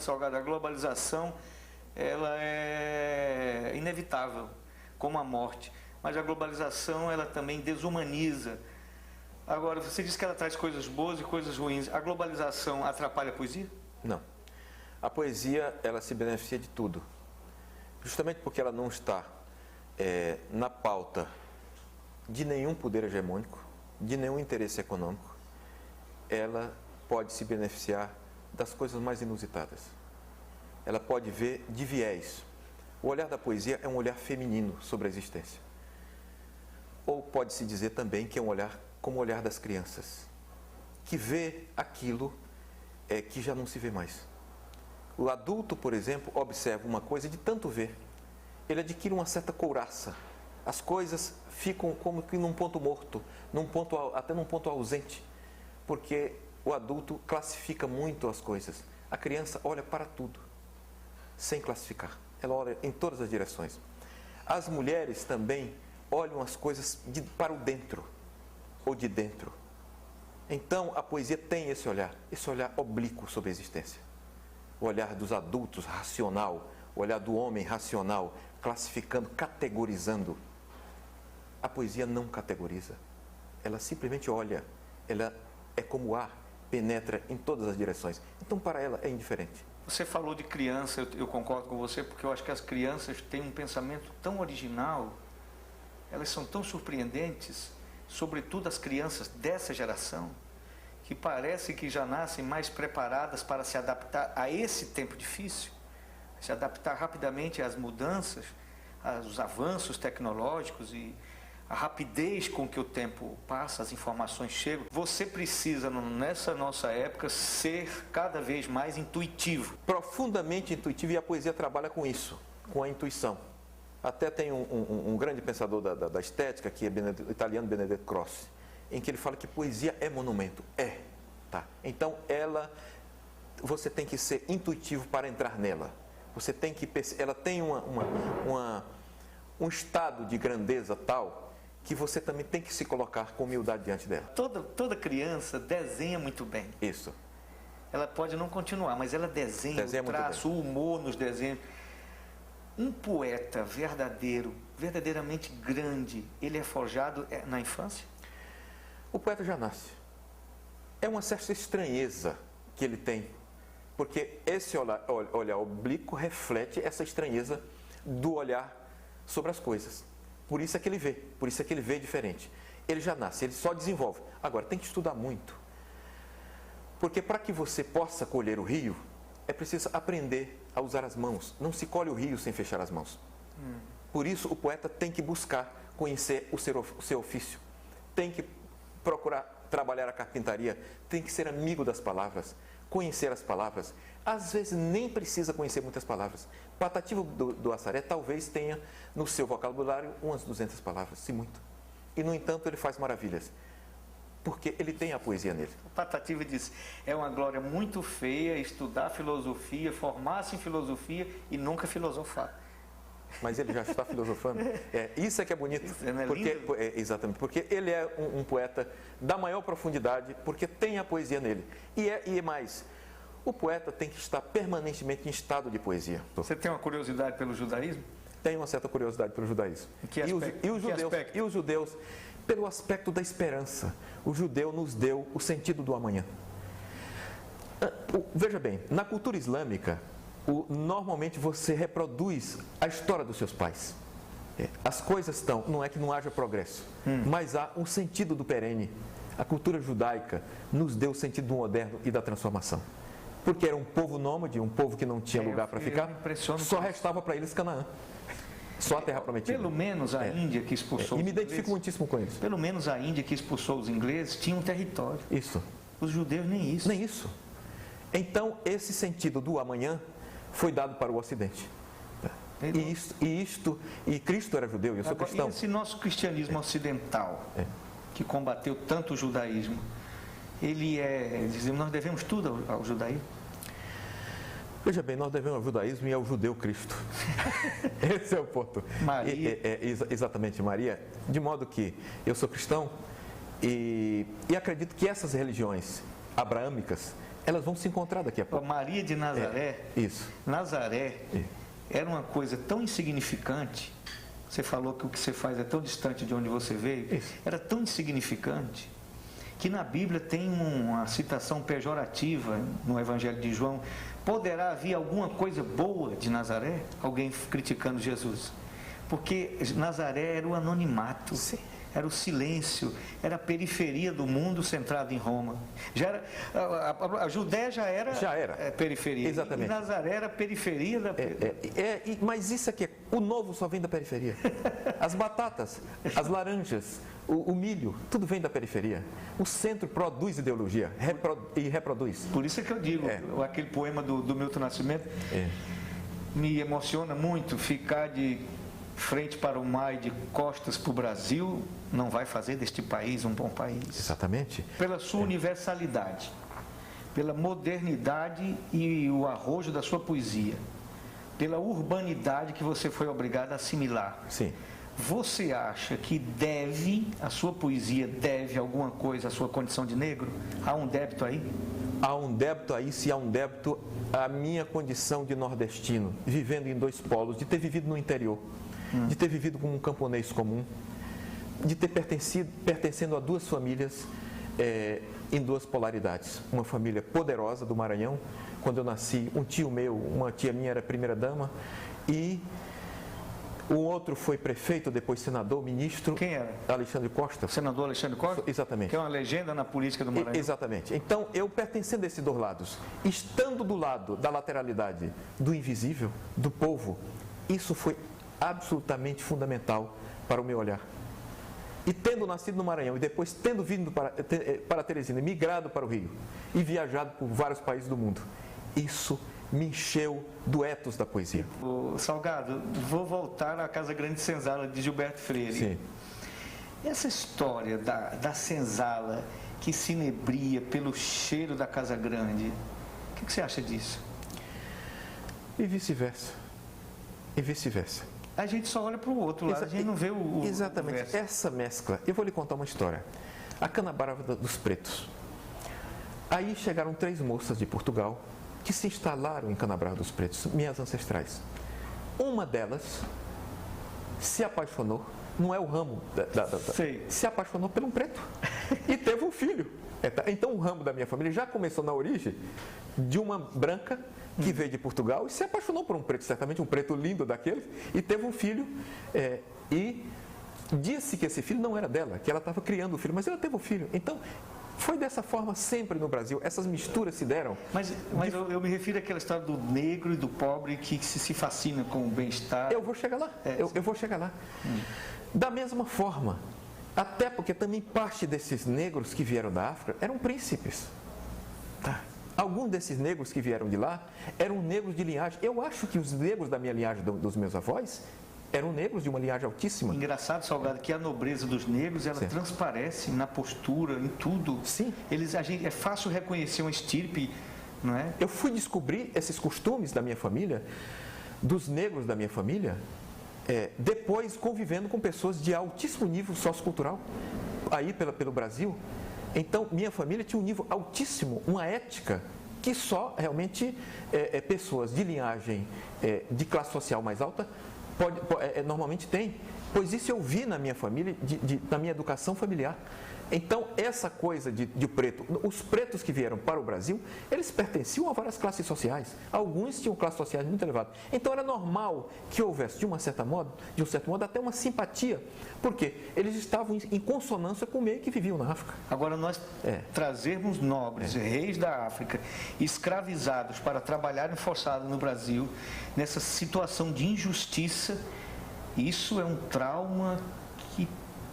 Salgado, a globalização, ela é inevitável, como a morte. Mas a globalização, ela também desumaniza. Agora, você disse que ela traz coisas boas e coisas ruins. A globalização atrapalha a poesia? Não. A poesia, ela se beneficia de tudo. Justamente porque ela não está na pauta de nenhum poder hegemônico, de nenhum interesse econômico, ela pode se beneficiar das coisas mais inusitadas. Ela pode ver de viés. O olhar da poesia é um olhar feminino sobre a existência. Ou pode-se dizer também que é um olhar como o olhar das crianças, que vê aquilo que já não se vê mais. O adulto, por exemplo, observa uma coisa e de tanto ver, ele adquire uma certa couraça. As coisas ficam como que num ponto morto, até num ponto ausente, porque o adulto classifica muito as coisas. A criança olha para tudo, sem classificar. Ela olha em todas as direções. As mulheres também olham as coisas para o dentro, ou de dentro. Então, a poesia tem esse olhar oblíquo sobre a existência. O olhar dos adultos, racional, o olhar do homem racional, classificando, categorizando. A poesia não categoriza. Ela simplesmente olha. Ela é como o ar, penetra em todas as direções. Então, para ela, é indiferente. Você falou de criança, eu concordo com você, porque eu acho que as crianças têm um pensamento tão original, elas são tão surpreendentes, sobretudo as crianças dessa geração, que parece que já nascem mais preparadas para se adaptar a esse tempo difícil, se adaptar rapidamente às mudanças, aos avanços tecnológicos e a rapidez com que o tempo passa, as informações chegam. Você precisa, nessa nossa época, ser cada vez mais intuitivo. Profundamente intuitivo, e a poesia trabalha com isso, com a intuição. Até tem um grande pensador da estética, que é o italiano Benedetto Croce, em que ele fala que poesia é monumento. Tá. Então, você tem que ser intuitivo para entrar nela. Ela tem um estado de grandeza tal que você também tem que se colocar com humildade diante dela. Toda criança desenha muito bem. Isso. Ela pode não continuar, mas ela desenha o traço, o humor nos desenhos. Um poeta verdadeiramente grande, ele é forjado na infância? O poeta já nasce. É uma certa estranheza que ele tem, porque esse olhar oblíquo reflete essa estranheza do olhar sobre as coisas. Por isso é que ele vê diferente. Ele já nasce, ele só desenvolve. Agora, tem que estudar muito. Porque para que você possa colher o rio, é preciso aprender a usar as mãos. Não se colhe o rio sem fechar as mãos. Por isso, o poeta tem que buscar conhecer o seu ofício. Tem que procurar trabalhar a carpintaria. Tem que ser amigo das palavras. Conhecer as palavras. Às vezes, nem precisa conhecer muitas palavras. Patativa do Assaré talvez tenha no seu vocabulário umas 200 palavras, se muito. E, no entanto, ele faz maravilhas. Porque ele tem a poesia nele. O Patativa disse, é uma glória muito feia estudar filosofia, formar-se em filosofia e nunca filosofar. Mas ele já está filosofando. Isso é que é bonito. Exatamente, porque ele é um poeta da maior profundidade, porque tem a poesia nele. E mais, o poeta tem que estar permanentemente em estado de poesia. Você tem uma curiosidade pelo judaísmo? Tenho uma certa curiosidade pelo judaísmo. E os judeus, pelo aspecto da esperança. O judeu nos deu o sentido do amanhã. Veja bem, na cultura islâmica, normalmente você reproduz a história dos seus pais. As coisas não é que não haja progresso, mas há um sentido do perene. A cultura judaica nos deu o sentido do moderno e da transformação. Porque era um povo nômade, um povo que não tinha lugar para ficar, só restava para eles Canaã. Só a terra prometida. Pelo menos a Índia que expulsou E me identifico muitíssimo com eles. Pelo menos a Índia que expulsou os ingleses tinha um território. Isso. Os judeus nem isso. Nem isso. Então, esse sentido do amanhã foi dado para o Ocidente. E Cristo era judeu e eu sou cristão. E esse nosso cristianismo ocidental, que combateu tanto o judaísmo, nós devemos tudo ao judaísmo? Veja bem, nós devemos ao judaísmo e ao judeu Cristo. Esse é o ponto. Maria. Exatamente, Maria. De modo que eu sou cristão e acredito que essas religiões abraâmicas, Elas vão se encontrar daqui a pouco. Maria de Nazaré, Isso. Nazaré era uma coisa tão insignificante. Você falou que o que você faz é tão distante de onde você veio. Isso. Era tão insignificante que na Bíblia tem uma citação pejorativa no Evangelho de João. Poderá haver alguma coisa boa de Nazaré? Alguém criticando Jesus. Porque Nazaré era o anonimato. Sim. Era o silêncio, era a periferia do mundo centrado em Roma. Já era, a Judéia já era periferia. Exatamente. E Nazaré era a periferia da... Mas isso aqui, o novo só vem da periferia. As batatas, as laranjas, o milho, tudo vem da periferia. O centro produz ideologia e reproduz. Por isso é que eu digo, aquele poema do Milton Nascimento, me emociona muito ficar de frente para o mar e de costas para o Brasil, não vai fazer deste país um bom país. Exatamente. Pela sua universalidade, pela modernidade e o arrojo da sua poesia, pela urbanidade que você foi obrigado a assimilar. Sim. Você acha que a sua poesia deve alguma coisa à sua condição de negro? Há um débito aí? Há um débito aí, se há um débito à minha condição de nordestino, vivendo em dois polos, de ter vivido no interior, de ter vivido como um camponês comum, de ter pertencendo a duas famílias em duas polaridades. Uma família poderosa do Maranhão, quando eu nasci, um tio meu, uma tia minha era primeira-dama, e o outro foi prefeito, depois senador, ministro. Quem era? Alexandre Costa. O senador Alexandre Costa? Exatamente. Que é uma legenda na política do Maranhão. Exatamente. Então, eu pertencendo a esses dois lados, estando do lado da lateralidade do invisível, do povo, isso foi absolutamente fundamental para o meu olhar. E tendo nascido no Maranhão e depois tendo vindo para Teresina, migrado para o Rio e viajado por vários países do mundo, isso me encheu do ethos da poesia. Salgado, vou voltar à Casa Grande Senzala de Gilberto Freire. Sim. Essa história da senzala que se inebria pelo cheiro da Casa Grande, o que você acha disso? E vice-versa. E vice-versa. A gente só olha para o outro lado, a gente não vê o Exatamente. verso. Essa mescla, eu vou lhe contar uma história. A Canabrava dos Pretos. Aí chegaram 3 moças de Portugal que se instalaram em Canabrava dos Pretos, minhas ancestrais. Uma delas se apaixonou, não é o ramo se apaixonou por um preto e teve um filho. Então o ramo da minha família já começou na origem de uma branca que veio de Portugal e se apaixonou por um preto, certamente um preto lindo daqueles, e teve um filho e disse que esse filho não era dela, que ela estava criando o filho, mas ela teve um filho. Então, foi dessa forma sempre no Brasil, essas misturas se deram. Mas eu me refiro àquela história do negro e do pobre que se fascina com o bem-estar. Eu vou chegar lá, eu vou chegar lá. Da mesma forma, até porque também parte desses negros que vieram da África eram príncipes. Tá? Alguns desses negros que vieram de lá eram negros de linhagem. Eu acho que os negros da minha linhagem, dos meus avós, eram negros de uma linhagem altíssima. Engraçado, Salgado, que a nobreza dos negros, ela transparece na postura, em tudo. Sim. É fácil reconhecer uma estirpe, não é? Eu fui descobrir esses costumes da minha família, dos negros da minha família, depois convivendo com pessoas de altíssimo nível sociocultural, aí pelo Brasil. Então, minha família tinha um nível altíssimo, uma ética que só realmente pessoas de linhagem de classe social mais alta normalmente tem. Pois isso eu vi na minha família, na minha educação familiar. Então, essa coisa de preto, os pretos que vieram para o Brasil, eles pertenciam a várias classes sociais. Alguns tinham classes sociais muito elevadas. Então, era normal que houvesse, de um certo modo, até uma simpatia. Porque eles estavam em consonância com o meio que viviam na África. Agora, nós trazermos nobres, reis da África, escravizados para trabalharem forçados no Brasil, nessa situação de injustiça, isso é um trauma que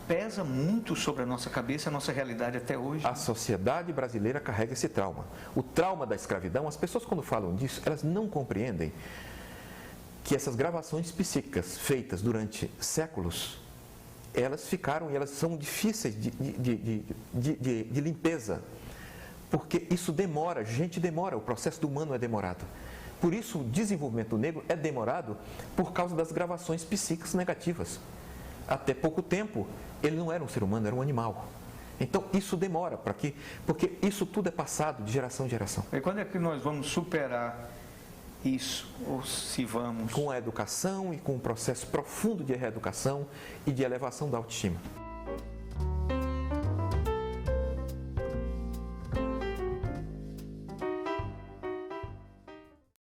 pesa muito sobre a nossa cabeça, a nossa realidade até hoje. A sociedade brasileira carrega esse trauma. O trauma da escravidão, as pessoas quando falam disso, elas não compreendem que essas gravações psíquicas feitas durante séculos, elas ficaram e elas são difíceis de limpeza. Porque isso demora, o processo do humano é demorado. Por isso o desenvolvimento negro é demorado por causa das gravações psíquicas negativas. Até pouco tempo, ele não era um ser humano, era um animal. Então, isso demora porque isso tudo é passado de geração em geração. E quando é que nós vamos superar isso, ou se vamos? Com a educação e com um processo profundo de reeducação e de elevação da autoestima.